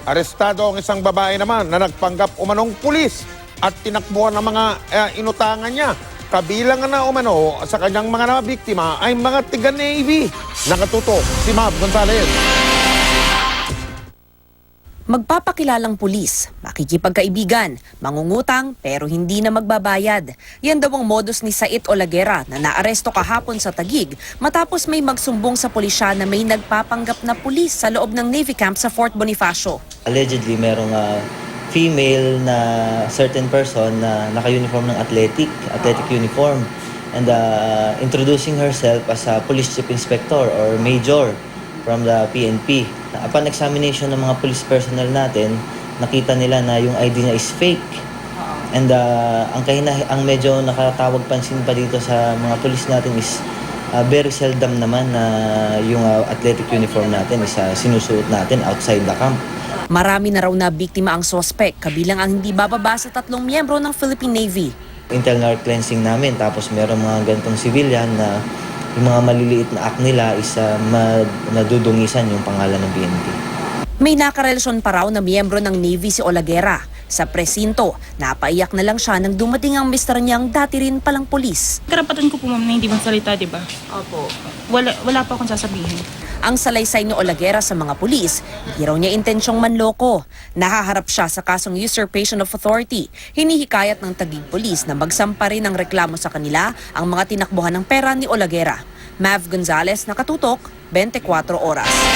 Arestado ang isang babae naman na nagpanggap umanong pulis at tinakbuhan ng mga inutangan niya. Kabilang na umano sa kanyang mga nabiktima ay mga tiga-Navy. Nakatutok si Mav Gonzalez. Magpapakilalang pulis, makikipagkaibigan, mangungutang pero hindi na magbabayad. Yan daw ang modus ni Sait Olagera na naaresto kahapon sa Taguig matapos may magsumbong sa pulisya na may nagpapanggap na pulis sa loob ng Navy camp sa Fort Bonifacio. Allegedly, merong female na certain person na naka-uniform ng athletic uniform and introducing herself as a police chief inspector or major from the PNP. Upon examination ng mga police personnel natin, nakita nila na yung ID niya is fake. And ang medyo nakatawag pansin pa dito sa mga police natin is very seldom naman na yung athletic uniform natin is sinusuot natin outside the camp. Marami na raw na biktima ang sospek, kabilang ang hindi bababa sa 3 miyembro ng Philippine Navy. Internal cleansing namin, tapos meron mga ganitong civilian na yung mga maliliit na act nila is nadudungisan yung pangalan ng PNP. May nakarelasyon pa raw na miyembro ng Navy si Olagera. Sa presinto, napaiyak na lang siya nang dumating ang mister niyang dati rin palang pulis. Karapatan ko po ma'am na hindi magsalita, di ba? Opo. Wala pa akong sasabihin. Ang salaysay ni Olagera sa mga pulis, hindi raw niya intensyong manloko. Nahaharap siya sa kasong usurpation of authority. Hinihikayat ng Taguig Police na magsampa rin ng reklamo sa kanila ang mga tinakbuhan ng pera ni Olagera. Mav Gonzalez, nakatutok, 24 oras.